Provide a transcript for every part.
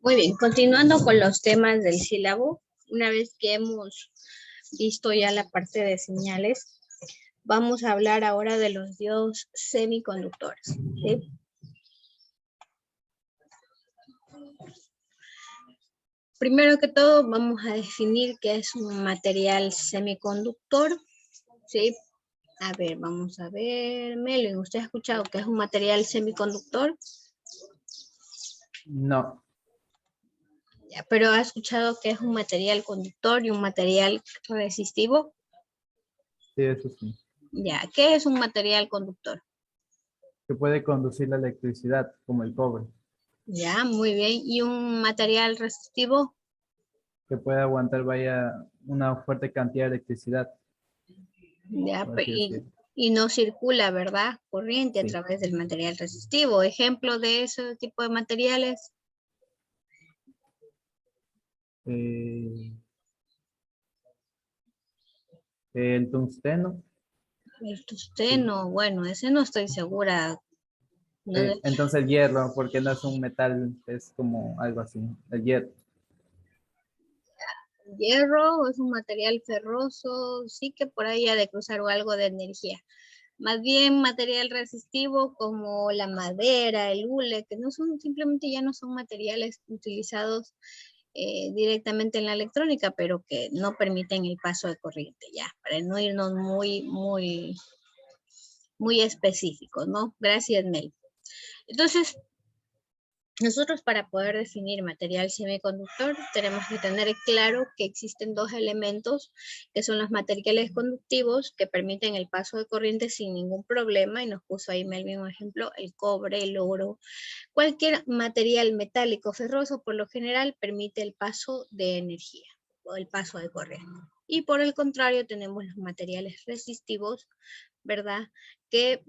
Muy bien, continuando con los temas del sílabo, una vez que hemos visto ya la parte de señales, vamos a hablar ahora de los diodos semiconductores, ¿sí? Primero que todo, vamos a definir qué es un material semiconductor, ¿sí? A ver, vamos a ver. Melvin, ¿usted ha escuchado qué es un material semiconductor? No, Ya, pero ¿ha escuchado qué es un material conductor y un material resistivo? sí, eso sí. Ya, ¿qué es un material conductor? Que puede conducir la electricidad, como el cobre, Ya, muy bien. ¿Y un material resistivo? que puede aguantar, vaya, una fuerte cantidad de electricidad, Ya, por así decirlo. y no circula, ¿verdad? Corriente a Sí. través del material resistivo. Ejemplo de ese tipo de materiales, Eh, el tungsteno, el sí. tungsteno, bueno, ese no estoy segura. No de- Entonces el hierro, porque no es un metal, es como algo así, el hierro. hierro es un material ferroso, sí que por ahí ha de cruzar algo de energía. Más bien material resistivo como la madera, el hule, que no son, simplemente ya no son materiales utilizados directamente en la electrónica, pero que no permiten el paso de corriente, ya, para no irnos muy específicos, ¿no? Gracias, Mel. Entonces, nosotros para poder definir material semiconductor tenemos que tener claro que existen dos elementos que son los materiales conductivos que permiten el paso de corriente sin ningún problema y nos puso ahí Melvin un ejemplo, el cobre, el oro. Cualquier material metálico ferroso por lo general permite el paso de energía o el paso de corriente. Y por el contrario tenemos los materiales resistivos, ¿verdad? Que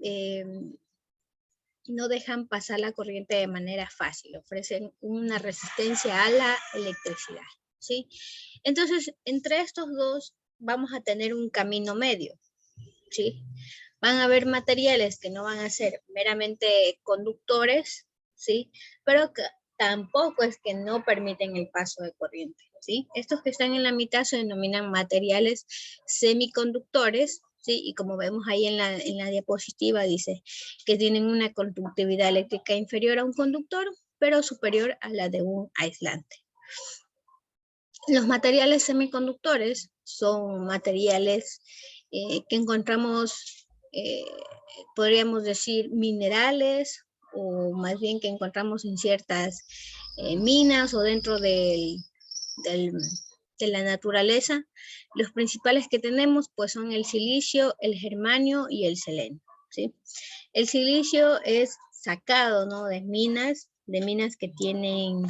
no dejan pasar la corriente de manera fácil, ofrecen una resistencia a la electricidad, ¿sí? Entonces, entre estos dos vamos a tener un camino medio, ¿sí? Van a haber materiales que no van a ser meramente conductores, ¿sí? Pero que tampoco es que no permiten el paso de corriente, ¿sí? Estos que están en la mitad se denominan materiales semiconductores, ¿sí? Y como vemos ahí en la diapositiva dice que tienen una conductividad eléctrica inferior a un conductor, pero superior a la de un aislante. Los materiales semiconductores son materiales que encontramos, podríamos decir, minerales, o más bien que encontramos en ciertas minas o dentro del, de la naturaleza. Los principales que tenemos pues son el silicio, el germanio y el selenio, ¿sí? El silicio es sacado, ¿no? de minas que tienen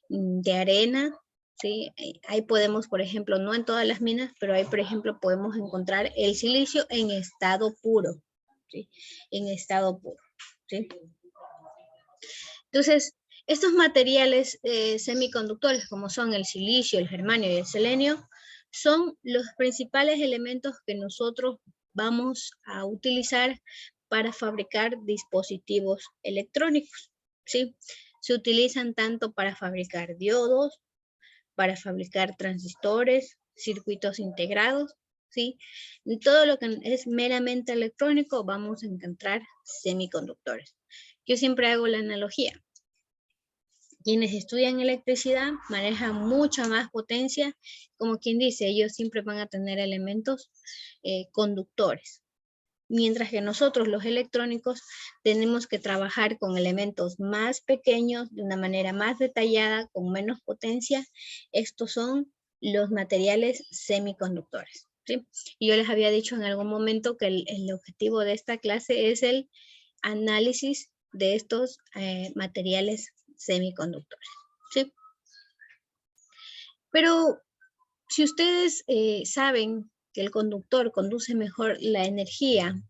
de arena, ¿sí? Ahí podemos, por ejemplo, no en todas las minas, pero ahí, por ejemplo, podemos encontrar el silicio en estado puro, ¿sí? En estado puro, ¿sí? Entonces, estos materiales semiconductores, como son el silicio, el germanio y el selenio, son los principales elementos que nosotros vamos a utilizar para fabricar dispositivos electrónicos, ¿sí? Se utilizan tanto para fabricar diodos, para fabricar transistores, circuitos integrados, ¿sí? Y todo lo que es meramente electrónico vamos a encontrar semiconductores. Yo siempre hago la analogía. Quienes estudian electricidad manejan mucha más potencia, como quien dice, ellos siempre van a tener elementos conductores. Mientras que nosotros los electrónicos tenemos que trabajar con elementos más pequeños, de una manera más detallada, con menos potencia. Estos son los materiales semiconductores, ¿sí? Y yo les había dicho en algún momento que el objetivo de esta clase es el análisis de estos materiales semiconductores, ¿sí? Pero si ustedes saben que el conductor conduce mejor la energía,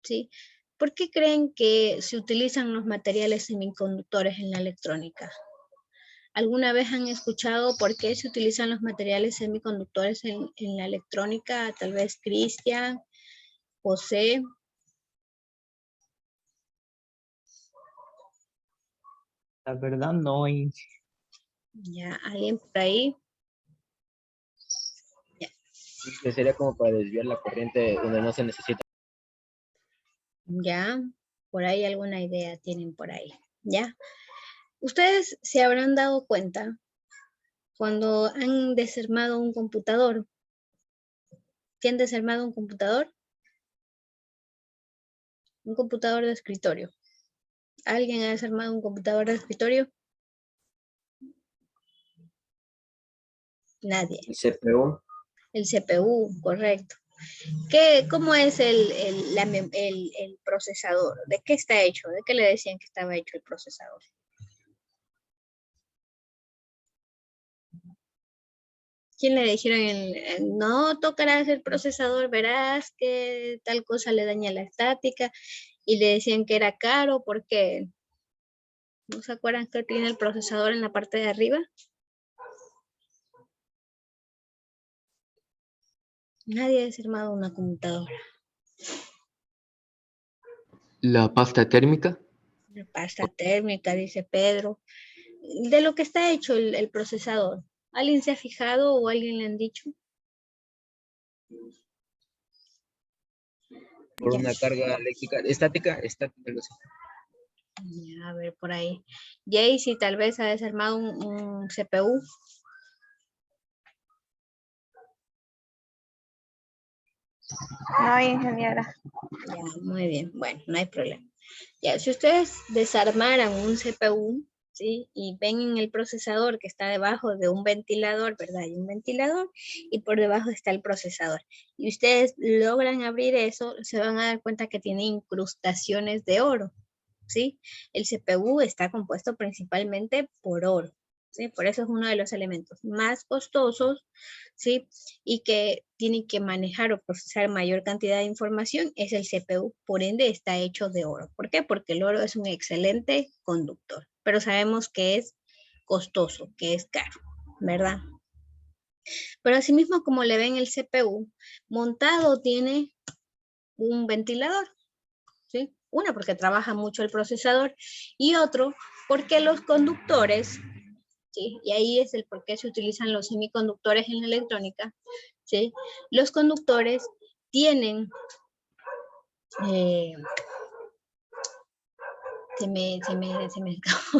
¿sí? ¿Por qué creen que se utilizan los materiales semiconductores en la electrónica? ¿Alguna vez han escuchado por qué se utilizan los materiales semiconductores en la electrónica? Tal vez Cristian, José. La verdad no, Ya, ¿alguien por ahí? Ya. Que sería como para desviar la corriente donde no se necesita. Ya, por ahí alguna idea tienen por ahí. Ya. Ustedes se habrán dado cuenta cuando han desarmado un computador. ¿Quién han desarmado un computador? Un computador de escritorio. ¿Alguien ha desarmado un computador de escritorio? Nadie. El CPU. El CPU, correcto. ¿Cómo es el procesador? ¿De qué está hecho? ¿De qué le decían que estaba hecho el procesador? ¿Quién le dijeron? No tocarás el procesador, verás que tal cosa le daña la estática, y le decían que era caro porque, ¿no se acuerdan que tiene el procesador en la parte de arriba? Nadie ha desarmado una computadora. La pasta térmica. La pasta térmica, dice Pedro. De lo que está hecho el procesador. ¿Alguien se ha fijado o alguien le han dicho? Por Ya. una carga eléctrica estática, algo así. A ver, por ahí. Jaycee tal vez ha desarmado un CPU. No, ingeniera. Ya, muy bien. Bueno, no hay problema. Ya, si ustedes desarmaran un CPU, ¿sí? Y ven en el procesador que está debajo de un ventilador, ¿verdad? Hay un ventilador y por debajo está el procesador. Y ustedes logran abrir eso, se van a dar cuenta que tiene incrustaciones de oro, ¿sí? El CPU está compuesto principalmente por oro, ¿sí? Por eso es uno de los elementos más costosos, ¿sí? Y que tienen que manejar o procesar mayor cantidad de información es el CPU, por ende está hecho de oro. ¿Por qué? Porque el oro es un excelente conductor, pero sabemos que es costoso, que es caro, ¿verdad? Pero asimismo, como le ven el CPU, montado tiene un ventilador, ¿sí? Uno, porque trabaja mucho el procesador, y otro, porque los conductores, ¿sí? Y ahí es el por qué se utilizan los semiconductores en la electrónica, ¿sí? Los conductores tienen, se me escapó.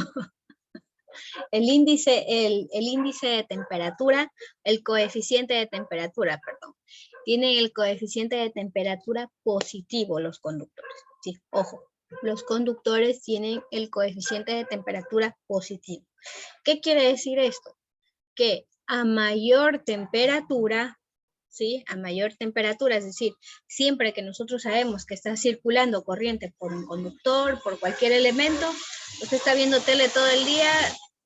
El índice de temperatura, el coeficiente de temperatura, perdón. Tienen el coeficiente de temperatura positivo los conductores. Sí, ojo, los conductores tienen el coeficiente de temperatura positivo. ¿Qué quiere decir esto? Que a mayor temperatura, ¿sí? A mayor temperatura, es decir, siempre que nosotros sabemos que está circulando corriente por un conductor, por cualquier elemento, usted está viendo tele todo el día,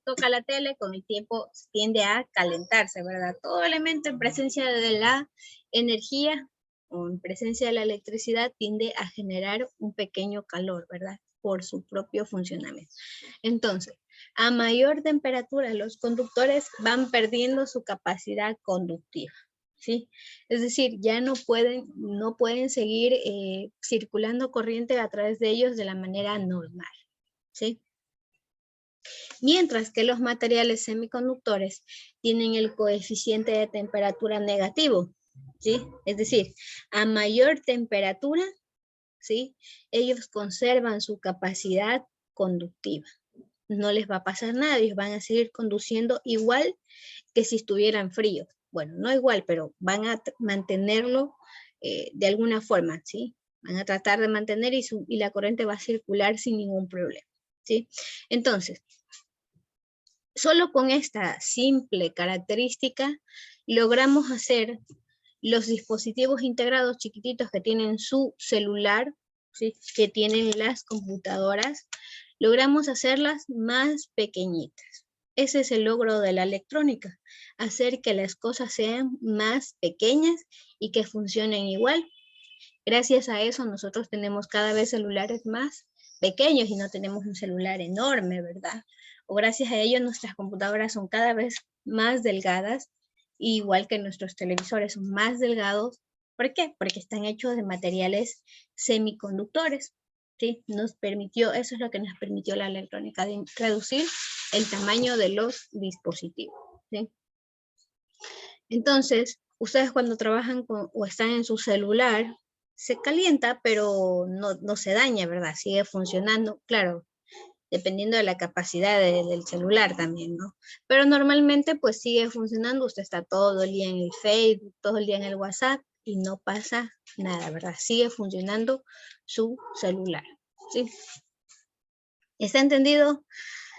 toca la tele, con el tiempo tiende a calentarse, ¿verdad? Todo elemento en presencia de la energía o en presencia de la electricidad tiende a generar un pequeño calor, ¿verdad? Por su propio funcionamiento. Entonces, a mayor temperatura, los conductores van perdiendo su capacidad conductiva, ¿sí? Es decir, ya no pueden seguir circulando corriente a través de ellos de la manera normal, ¿sí? Mientras que los materiales semiconductores tienen el coeficiente de temperatura negativo, ¿sí? Es decir, a mayor temperatura, ¿sí? Ellos conservan su capacidad conductiva. No les va a pasar nada, ellos van a seguir conduciendo igual que si estuvieran fríos. Bueno, no igual, pero van a mantenerlo de alguna forma, ¿sí? Van a tratar de mantener y la corriente va a circular sin ningún problema, ¿sí? Entonces, solo con esta simple característica logramos hacer los dispositivos integrados chiquititos que tienen su celular, ¿sí? Que tienen las computadoras, logramos hacerlas más pequeñitas. Ese es el logro de la electrónica, hacer que las cosas sean más pequeñas y que funcionen igual. Gracias a eso nosotros tenemos cada vez celulares más pequeños y no tenemos un celular enorme, ¿verdad? O gracias a ello nuestras computadoras son cada vez más delgadas, igual que nuestros televisores son más delgados. ¿Por qué? Porque están hechos de materiales semiconductores, ¿sí? Eso es lo que nos permitió la electrónica, de reducir el tamaño de los dispositivos, ¿sí? Entonces, ustedes cuando trabajan o están en su celular, se calienta, pero no se daña, ¿verdad? Sigue funcionando, claro, dependiendo de la capacidad del celular también, ¿no? Pero normalmente pues sigue funcionando, usted está todo el día en el Facebook, todo el día en el WhatsApp y no pasa nada, ¿verdad? Sigue funcionando su celular, ¿sí? ¿Está entendido?